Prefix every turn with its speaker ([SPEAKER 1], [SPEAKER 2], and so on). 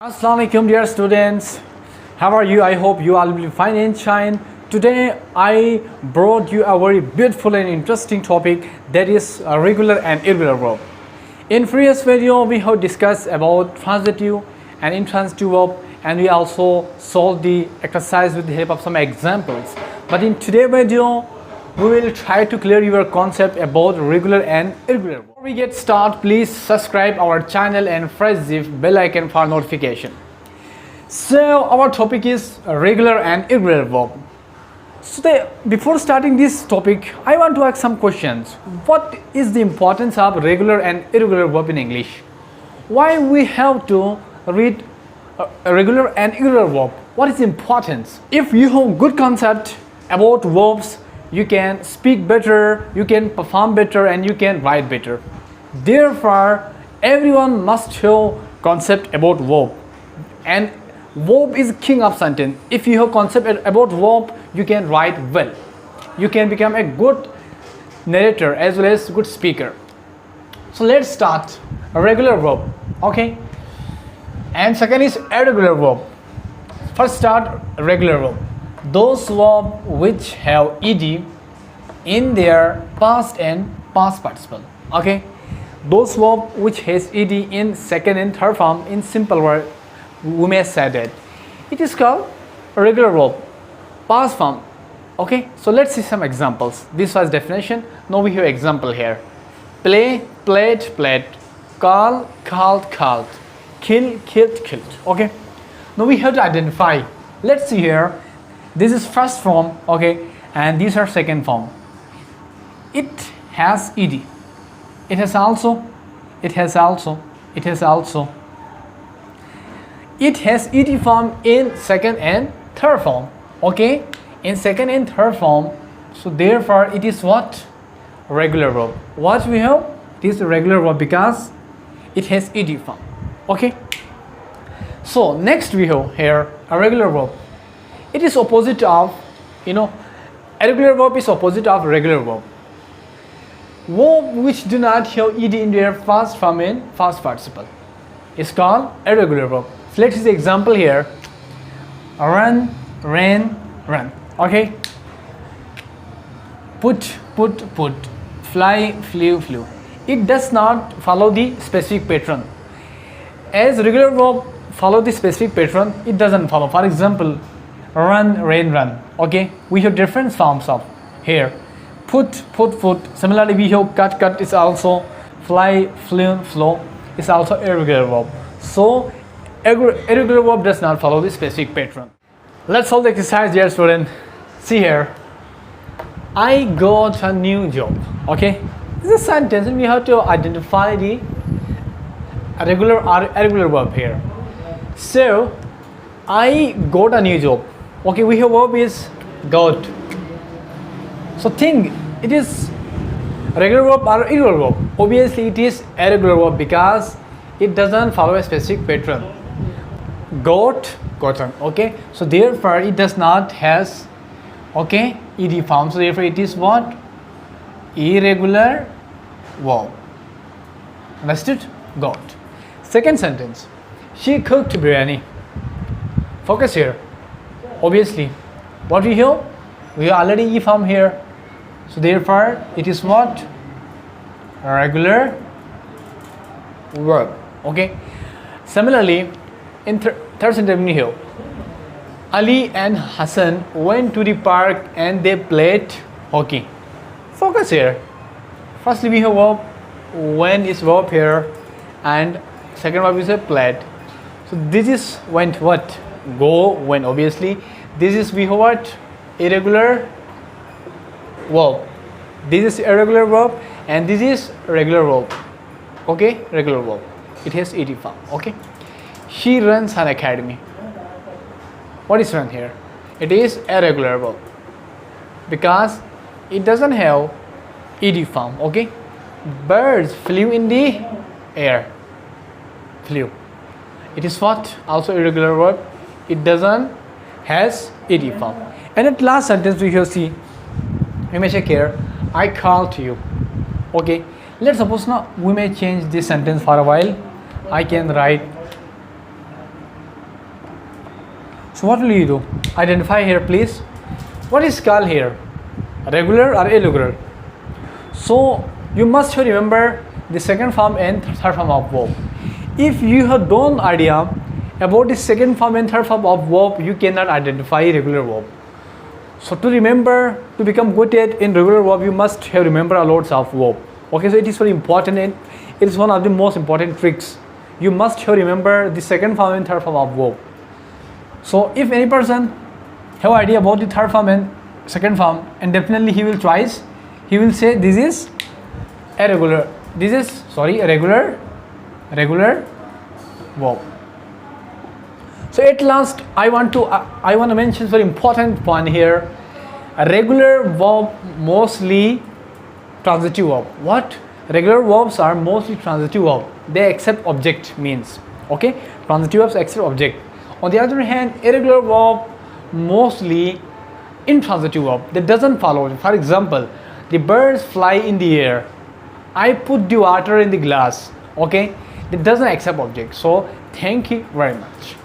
[SPEAKER 1] Assalamu alaikum dear students, how are you? I hope you all will be fine and shine. Today I brought you a very beautiful and interesting topic, that is regular and irregular verb. In previous video we have discussed about transitive and intransitive verb, and we also solved the exercise with the help of some examples. But in today's video we will try to clear your concept about regular and irregular verb. Before we get started, please subscribe our channel and press the bell icon for notification. So our topic is regular and irregular verb. So before starting this topic, I want to ask some questions. What is the importance of regular and irregular verb in English? Why we have to read a regular and irregular verb? What is the importance? If you have good concept about verbs, you can speak better, you can perform better, and you can write better. Therefore, everyone must have concept about verb, and verb is king of sentence. If you have concept about verb, you can write well. You can become a good narrator as well as good speaker. So let's start a regular verb, okay? And second is irregular verb. First start regular verb. Those verbs which have ed in their past and past participle, okay? Those verbs which has ed in second and third form, in simple word we may say that it is called regular verb, past form, okay? So let's see some examples. This was definition, now we have example here. Play, played, played. Call, called, called. Kill, killed, killed, okay? Now we have to identify. Let's see here. This is first form, okay, and these are second form. It has ed. It has also. It has ed form in second and third form, okay? In second and third form, so therefore it is what? Regular verb. What we have? It is a regular verb because it has ed form, okay? So next we have here a regular verb. It is opposite of, irregular verb is opposite of regular verb. Verb which do not have ed in their past form and past participle is called irregular verb. So let's see the example here. Run, ran, run, okay? Put, put, put. Fly, flew, flew. It does not follow the specific pattern. As regular verb follow the specific pattern, it doesn't follow. For example, run, rain, run, okay? We have different forms of here. Put, put, put. Similarly we have cut, cut is also. Fly, flew, flow is also irregular verb. So irregular verb does not follow the specific pattern. Let's solve the exercise, dear student. See here. I got a new job, okay? This is a sentence and we have to identify the regular or irregular verb here. So I got a new job. Okay, we have verb is got. So think it is regular verb or irregular verb. Obviously it is irregular verb because it doesn't follow a specific pattern. Got, gotten, okay? So therefore it does not has, okay, ed form. So therefore it is what? Irregular verb. Understood? Got. Second sentence. She cooked biryani. Focus here. Obviously, what we have? We have already e form here. So therefore, it is what? Regular verb. Okay. Similarly, in third sentence we have Ali and Hassan went to the park and they played hockey. Focus here. Firstly, we have verb. When is verb here, and second verb is a played. So this is went what? Go, when, obviously. This is we have what? Irregular verb. This is irregular verb and this is regular verb. Okay, regular verb. It has ed form. Okay. She runs an academy. What is run here? It is irregular verb because it doesn't have ed form. Okay. Birds flew in the air. Flew. It is what? Also irregular verb. It doesn't has ed form. And at last sentence we will see, we may check here, I call to you, okay? Let's suppose now we may change this sentence for a while. I can write So what will you do? Identify here, please. What is called here? Regular or irregular? So you must remember the second form and third form of verb. If you have no idea about the second form and third form of verb, you cannot identify regular verb. So to remember, to become good at in regular verb, you must have remember a lot of verb. Okay, so it is very important and it is one of the most important tricks. You must have remember the second form and third form of verb. So if any person have idea about the third form and second form, and definitely he will twice, he will say this is a regular verb. So at last I want to mention very important point here. A regular verb mostly transitive verb. What? Regular verbs are mostly transitive verb. They accept object means. Okay? Transitive verbs accept object. On the other hand, irregular verb mostly intransitive verb. That doesn't follow. For example, the birds fly in the air. I put the water in the glass. Okay? It doesn't accept object. So thank you very much.